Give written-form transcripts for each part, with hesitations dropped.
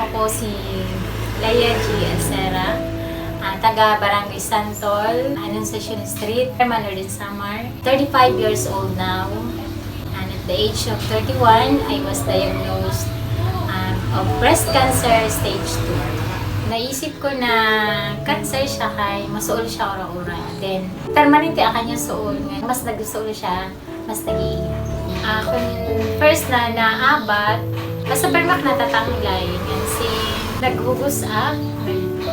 ako po si Leia G. Alcera, taga Barangay Santol, Anunciacion Street, Manor din Samar. 35 years old now. And at the age of 31, I was diagnosed of breast cancer stage 2. Naisip ko na cancer siya kay masuol siya ora-ora. Then, permanente akan niya suol. Mas nagsuol siya, mas nag-iingat. Kung first na naabat, basta permak natatanglay. Yan si naghugos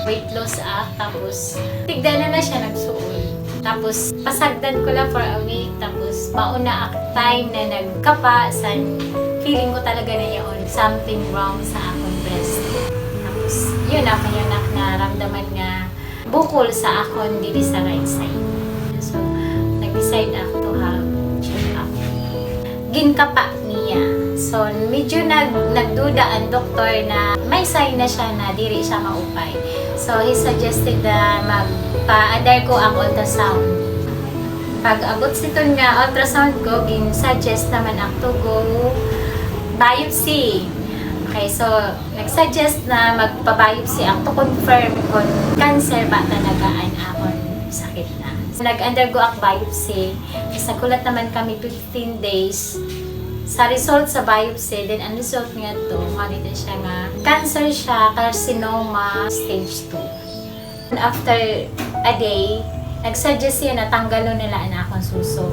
weight loss tapos tigda na siya nagsuol. Tapos pasagdan ko lang for a week, tapos mauna time na nagkapa, feeling ko talaga na yun, something wrong sa akong breast. Tapos yun ako yung naramdaman nga bukol sa akong dili sa right side. So nag-decide ako to have check-up. Ginkapa niya. So, medyo nagduda ang doktor na may sign na siya na diri siya maupay. So, he suggested na magpa-undergo ang ultrasound. Pag abot sito nga ultrasound ko, gin-suggest naman ako to go biopsy. Okay, so, nag-suggest na magpa-biopsy ako to confirm kung cancer ba talagaan akong sakit na. So, nag-undergo ang biopsy. Tapos nagulat naman kami 15 days sa result sa biopsy. Then ang result nga to, dito siya nga cancer siya, carcinoma stage 2. After a day, nagsuggest siya na tanggalon nila ang akong suso.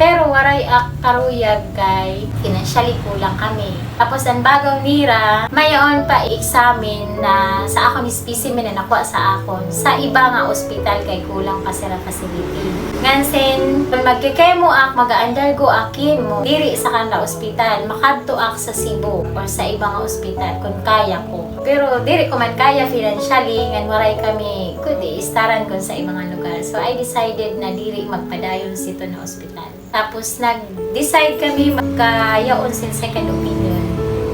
Pero waray karuyag kay financially kulang kami. Tapos ang bagong nira, mayon pa i-examine na sa akong specimen na nakuha sa akon sa iba nga ospital kay kulang pa sila facility. Ngansen, kung magkikemo mag-undergo chemo diri sa kanila ospital, makadto sa Cebu or sa ibang ospital kung kaya ko. Pero diri ko man kaya financially, ngan waray kami kundi istaran kon sa ibang lugar. So I decided na diri magpadayon sito na ospital. Tapos nag-decide kami magkayaon sin second opinion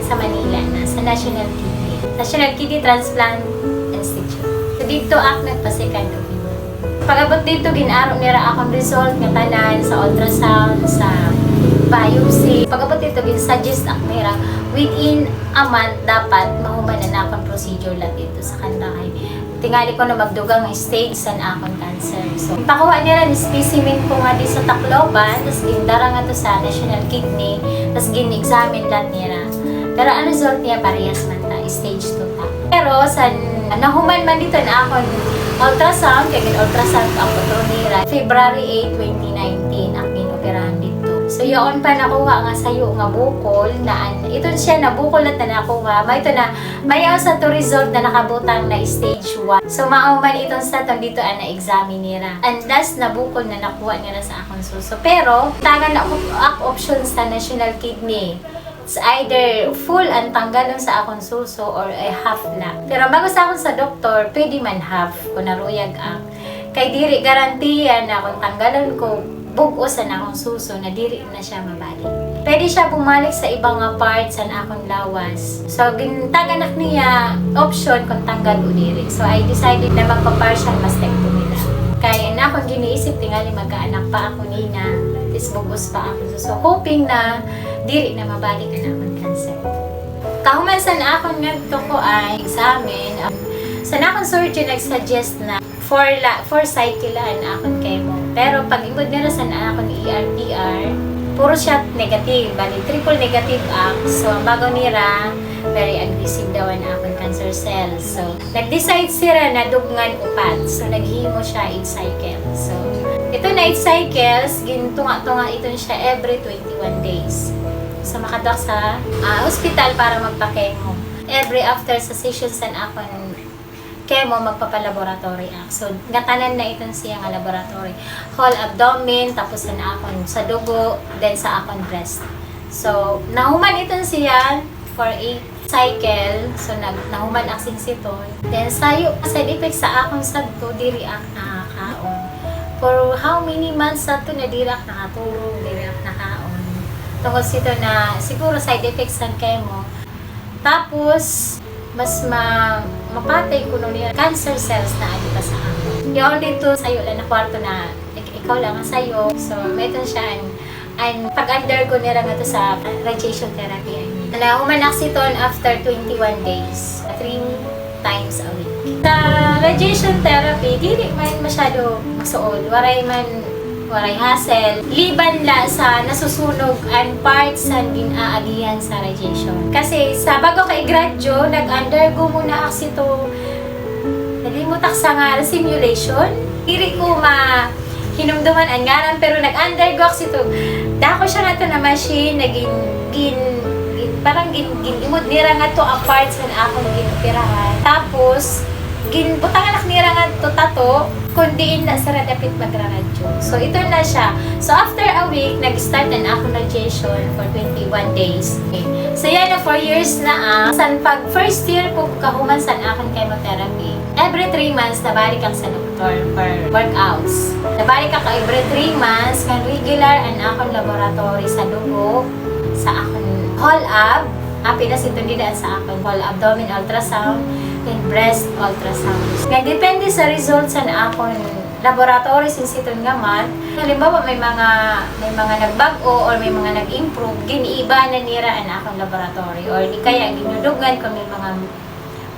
sa Manila na sa National Kidney Transplant Institute. So dito ako nagpa-second opinion. Pag-abot dito, ginaro nila akong result ng tanan sa ultrasound, sa biopsy. Pag-abot dito, gin-suggest ako nila within a month dapat mahuman na akong procedure lang dito sa kanila. Tingali ko na magdugang stage sa akong cancer. So, pakuha nila ni specimen ko nga di sa Tacloban, tapos gindara nga to sa National Kidney, tapos gin-examine lang nila. Pero ang result niya parehas man ta, stage 2 ta. Pero sa nahuman man dito na akong ultrasound, kaya gin-ultrasound ko ang putro nila. February 8, 2019, ang ginoperahan dito. So, yun pa nakuha nga sa'yo nga bukol, na ito siya na bukol at na nakuha. May sa to result na nakabutang na stage 1. So, mauman itong sa itong dito na examine nila. And last na bukol na nakuha nila sa akong suso. Pero, tangan na ako options sa National Kidney. It's either full ang tanggalon sa akong suso or a half lang. Pero bago sa akong sa doktor, pwede man half kung naruyag ang. Kay diri garantiya na kung tanggalon ko bugos na akong suso na diri na siya mabalik. Pwede siya bumalik sa ibang parts sa akong lawas. So, gintagan niya option kung tanggal o diri. So, I decided na magpa-partial mastectomy na. Kaya na akong giniisip, tingali magkaanak pa ako nina. Tapos bugos pa ako. So, hoping na diri na mabalik ang akong cancer. Kahuman sa akong nagto ko ay examine. Sa akong surgeon nag-suggest na 4 cycle ang akong chemo. Pero pag imod nila sa akong ERPR, puro siya negative. Bali, triple negative So, ang bago nila, very aggressive daw ang akong cancer cells. So, nag-decide sila na dugngan upat. So, naghimo siya 8 cycles. So, ito na 8 cycles, gintunga-tunga ito siya every 21 days. So, makadok sa hospital para magpa-chemo. Every after sa sessions sa akong chemo, magpapalaboratory ako. So, gatanan na itong siya nga laboratory. Whole abdomen, tapos na akong sa dugo, then sa akong breast. So, nahuman itong siya for 8 cycle. So, nahuman akong siton. Then, side effects sa akong sagto, diri ak nakakaon. For how many months sa ito na diri ak nakatulog, diri ak nakaon. Tungkol sito na, siguro side effects ng chemo. Tapos, mas mapatay ko nung cancer cells na ali pa sa ako. Yung dito sa'yo lang na kwarto na ikaw lang ang sa'yo. So, may ito siya and pag-undergo nila nga to sa radiation therapy. Nahuman aksiton after 21 days. 3 times a week. Sa radiation therapy, dili man masyado masuod. Waray hassle. Liban la sa nasusunog ang parts sa ginaagihan sa radiation. Kasi sa bago kay gradyo, nag-undergo muna ako ito. Nalimutak sa nga simulation. Dili ko hinumduman ang ngaran, pero nag-undergo ako ito. Dako siya nga ito na machine, parang ginimod nira nga to ang parts na akong ginupirahan. Tapos, butangan nira nga to tato, kundiin na sa radapit magraradyo. So, ito na siya. So, after a week, nag-start na akong radiation for 21 days. Okay. So, yan na 4 years na san pag first year po kahuman sa akong chemotherapy. Every 3 months, nabalik ang sa doktor for workouts. Nabalik ako every 3 months, kan regular ang akong laboratory sa dugo, sa akong whole ab, pinasintundidaan sa akong whole abdomen ultrasound, and breast ultrasound. Nga depende sa results sa akong laboratory since ito nga man. Halimbawa may mga nagbago or may mga nag-improve, giniiba na nira ang akong laboratory or di kaya ginudugan kung may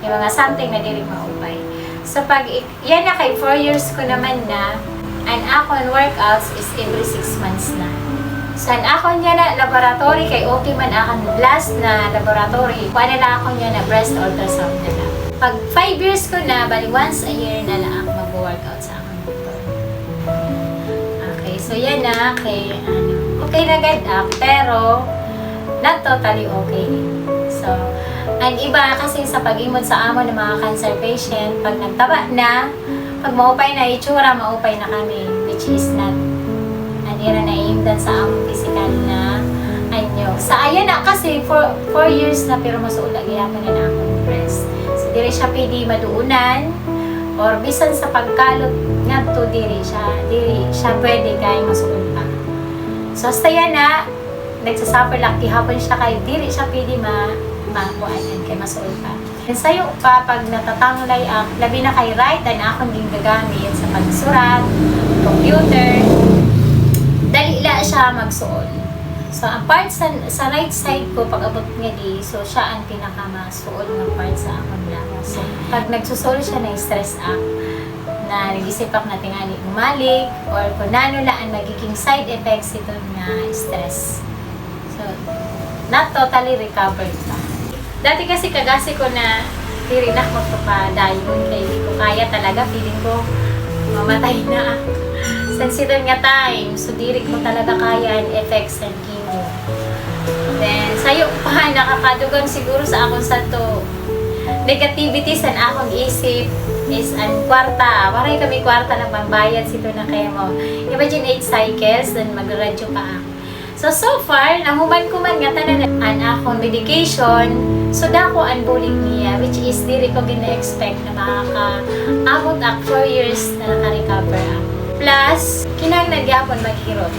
mga something na dili maupay. So pag yan na kay 4 years ko naman na, ang akong workouts is every 6 months na. San ako niya na laboratory kay okay man akong last na laboratory, kuha na ako niya na breast ultrasound na lang. Pag 5 years ko na, bali once a year na lang ako mag-workout sa akong doktor. Okay, so yan na kay okay na agad pero not totally okay. So, ang iba kasi sa pag-imod sa amo ng mga cancer patient, pag nagtaba na, pag maupay na itsura, maupay na kami, which is not nira na iimdan sa among physical na anyo. Sa ayan na kasi 4 years na pero masuod lagi ako na akong breast. So diri siya pwede maduunan or bisan sa pagkalot nga to diri siya pwede kay masuod pa. So hasta yan na nagsasuffer lang hapon siya kay diri siya pwede makuanan kay masuod pa. And sayo pa pag natatanglay ang labi na kay right and akong din gagamit sa pagsurat, computer, dalila siya magsuol. So, ang part sa right side ko, pag abot nga di, so siya ang pinakamasuol ng part sa akong lawas. So, pag nagsusuol siya, na-stress up, na nag-isip ako na tingali umalik, or kung nano lang ang magiging side effects ito na stress. So, not totally recovered pa. Dati kasi kagasi ko na tirinak magpapadayon, kaya hindi ko kaya talaga, feeling ko mamatay na ako. Sensitive nga time, so diri ko talaga kaya ang effects ng chemo. Then, sayo pa, nakakadugang siguro sa akong santo negativity sa akong isip is ang kwarta. Waray kami kwarta na pambayad sito na chemo. Imagine 8 cycles, then mag-radyo pa ako. So far, nahuman ko man nga tanan ang akong medication, so dako ang bulig niya, which is diri ko gina-expect na makaka-abot ak 4 years na naka-recover ako. Plus, kinagnagyapon maghirot.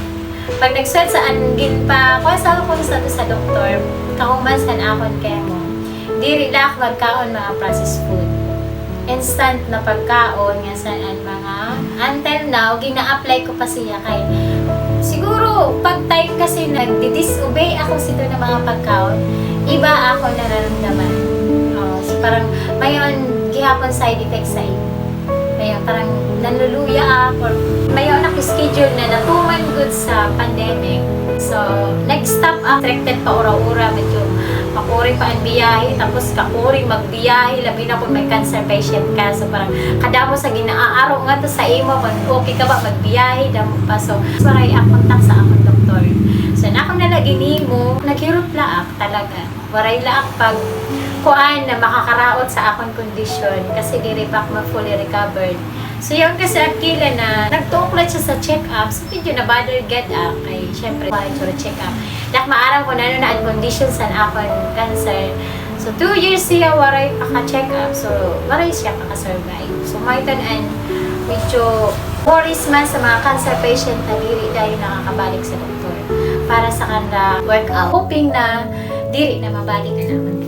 Pag nag-sweat sa angin pa, kung sa akong sa doktor, kahuman sa akong chemo, diri lang magkaon mga processed food. Instant na pagkaon nga sa mga, until now, gina-apply ko pa siya kay, siguro, pag time kasi nag-disobey ako sito ng mga pagkaon, iba ako nararamdaman. So parang, mayon, gihapon side effects sa iyo. Kaya parang nanluluya ako. Mayon ako schedule na natuman good sa pandemic. So, nag-stop ako. Restricted pa ura-ura. Medyo makuri pa ang biyahe. Tapos kakuri magbiyahe. Labi na kung may cancer patient ka. So, parang kadamo sa ginaaro nga to sa imo. Pag okay ka ba magbiyahe. Damo pa. So, maray ako kontak sa akong doktor. So, na akong nalagini mo. Naghirot laak talaga. Waray laak pag kuan na makakaraot sa akong kondisyon kasi diri pa ako fully recovered. So yun kasi akila na nagtuklat siya sa check-up, so medyo na bother get up ay syempre wala siya check-up. Dak maaram ko na ang condition sa akong cancer. So 2 years siya waray pa-check up, so waray siya pa-survive. So may tanan medyo worries man sa mga cancer patient na diri dahil nakakabalik sa doktor para sa kanila workout. Hoping na diri na mabalik na naman.